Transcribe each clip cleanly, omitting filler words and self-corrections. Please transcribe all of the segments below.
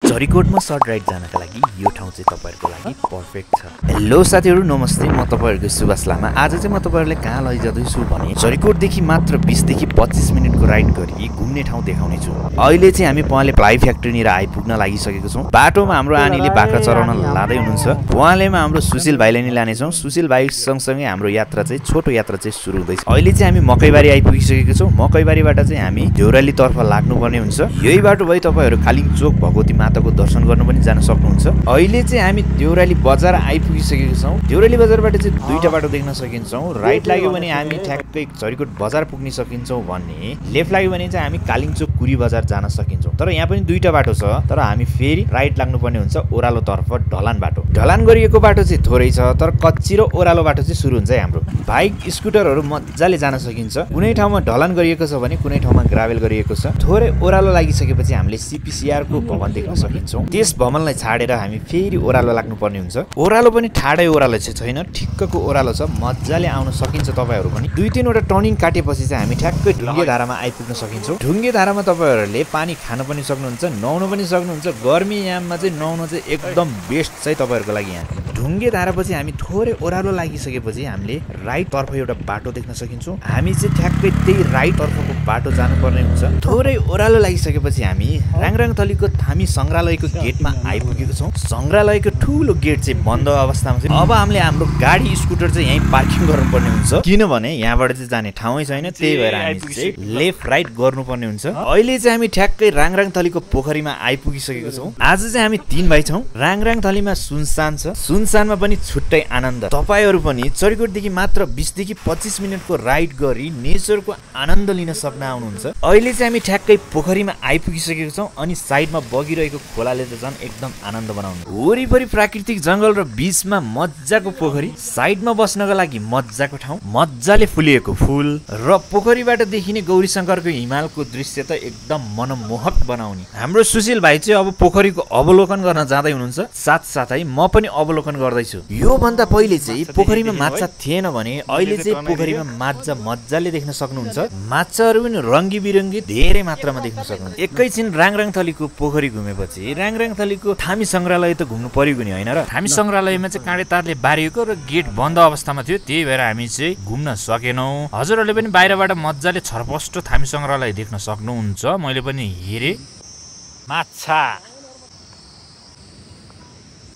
झरीकोटमा short ride जानका लागि यो ठाउँ चाहिँ तपाईहरुको लागि पर्फेक्ट छ। हेलो साथीहरु, नमस्ते। म तपाईहरुको सुभाष लामा। आज चाहिँ म तपाईहरुलाई कहाँ लैजाँदैछु भने झरीकोटदेखि मात्र 20 देखि 25 मिनेटको राइड गरी घुम्ने ठाउँ देखाउने छु। अहिले चाहिँ हामी पहले प्लाई फ्याक्ट्रीनिर आइपुग्न लागिसकेको छौं। बाटोमा हाम्रो आनीले बाख्रा चराउन लादै हुनुहुन्छ। पहलेमा हाम्रो सुशील भाइलाई नि लाने छौं। सुशील भाइ सँगसँगै हाम्रो यात्रा चाहिँ छोटो यात्रा चाहिँ सुरु हुँदैछ। अहिले चाहिँ हामी मकैबारी आइपुगिसकेको छौं। मकैबारीबाट चाहिँ हामी देउराली तर्फ लाग्नुपर्ने हुन्छ। यही बाटो भई तपाईहरु कालिङचोक भगवती माताको दर्शन गर्न पनि जान सक्नुहुन्छ। अहिले चाहिँ हामी देउराली बजार आइपुगिसकेको छौं। देउराली बजारबाट चाहिँ दुईटा बाटो देख्न सकिन्छौं। राइट लाग्यो भने हामी ठ्याक्कै झरीकोट बजार पुग्न सकिन्छौं भने लेफ्ट लाग्यो भने चाहिँ हामी कालिङचोक कुरी बजार जान सकिन्छौं। तर यहाँ पनि दुईटा बाटो छ, तर हामी फेरि राइट लाग्नुपर्ने हुन्छ ओरालो तर्फ ढलान बाटो। ढलान गरिएको बाटो चाहिँ थोरै छ, तर कच्ची र ओरालो बाटो चाहिँ सुरु हुन्छ हाम्रो। बाइक स्कुटरहरु मज्जाले जान सकिन्छ। कुनै ठाउँमा ढलान गरिएको छ भने कुनै ठाउँमा ग्राभेल गरिएको छ। थोरै ओरालो लागिसकेपछि हामीले सीपीसीआर को भवन देख्न सकिन्छौं। त्यस भवनलाई छाडेर हामी फेरि ओरालो लाग्नुपर्ने हुन्छ। ओरालो पनि ठाडै ओरालो चाहिँ छैन, ठिक्कको ओरालो छ। मज्जाले आउन सकिन्छ तपाईहरु पनि। दुई तीनवटा टर्निङ काटेपछि चाहिँ हामी ठ्याक्कै ढुङ्गे धारामा आइपुग्न सकिन्छौं। ढुङ्गे धारामा तपाईहरुले पानी खान पनि सक्नुहुन्छ, नुहाउन पनि सक्नुहुन्छ। गर्मी याममा चाहिँ नुहाउन चाहिँ एकदम बेस्ट चाहिँ तपाईहरुको लागि यहाँ। ढुङ्गे धारापछि हामी थोरै ओरालो लागिसकेपछि हामीले राइट तर्फ एउटा बाटो देख्न सकिन्छौं। हामी चाहिँ ठ्याक्कै त्यही राइट तर्फको बाटो जानुपर्ने हुन्छ। थोरै ओरालो लागिसकेपछि हामी राङराङथलीको थामी संग्रहालयको गेटमा आइपुगेको छौं। संग्रहालयको ठूलो गेट चाहिँ बन्द अवस्थामा छ। अब हामीले हाम्रो गाडी स्कुटर चाहिँ यही पार्किङ गर्नुपर्ने हुन्छ, किनभने यहाँबाट चाहिँ जाने ठाउँै छैन। त्यही भएर हामी चाहिँ लेफ्ट राइट गर्नुपर्ने हुन्छ। अहिले चाहिँ हामी ठ्याक्कै राङराङथलीको पोखरीमा आइपुगिसकेको छौं। आज चाहिँ हामी 3 भाइ छौं। राङराङथलीमा सुनसान छ, सुनसानमा पनि छुट्टै आनन्द। तपाईहरु पनि झरीकोटदेखि मात्र 20 देखि 25 मिनेटको राइड गरी नेचरको आनन्द लिन सक्न आउनुहुन्छ। अहिले चाहिँ हामी ठ्याक्कै पोखरीमा आइपुगिसकेको छौं अनि साइडमा बगिरहेको खोलाले त झन् एकदम आनन्द बनाउने। वरिपरि प्राकृतिक जंगल र बीचमा मज्जाको पोखरी, साइडमा बस्नको लागि मज्जाको ठाउँ, मज्जाले फुलिएको फूल र पोखरीबाट देखिने गौरीशंकरको हिमालको दृश्य त एकदम मनमोहक बनाउने। हाम्रो सुशील भाइ चाहिँ अब पोखरीको अवलोकन गर्न जाँदै हुनुहुन्छ। साथसाथै म पनि अवलोकन गर्दैछु। यो भन्दा पहिले चाहिँ पोखरीमा माछा थिएन भने अहिले चाहिँ पोखरीमा माछा मज्जाले देख्न सक्नुहुन्छ। माछाहरू पनि रंगी बिरंगी धेरै मात्रामा देख्न सक्नुहुन्छ। एकैछिन राङराङथलीको पोखरी घुमेपछि राङराङथलीको थामी संग्रहालय त घुम्नु पर्यो नि हैन र। थामी संग्रहालयमा चाहिँ काँडे तारले बारिएको र गेट बन्द अवस्थामा थियो, त्यही भएर हामी चाहिँ घुम्न सकेनौं। हजुरहरूले पनि बाहिरबाट मज्जाले छरपष्ट थामी संग्रहालय देख्न सक्नुहुन्छ। मैले पनि हेरे। माछा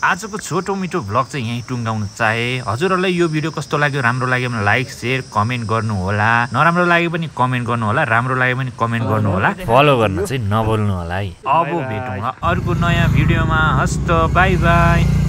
आजको छोटो मिठो भ्लग चाहिँ यही टुङ्गाउन चाहे। हजुरहरूलाई यो भिडियो कस्तो लाग्यो, राम्रो लाग्यो भने लाइक शेयर कमेन्ट गर्नु होला। नराम्रो लाग्यो पनि कमेन्ट गर्नु होला, राम्रो लाग्यो पनि कमेन्ट गर्नु होला। फलो गर्न चाहिँ नभुल्नु होला है। अब भेटौँ अर्को नयाँ भिडियोमा। हस्त बाई बाई।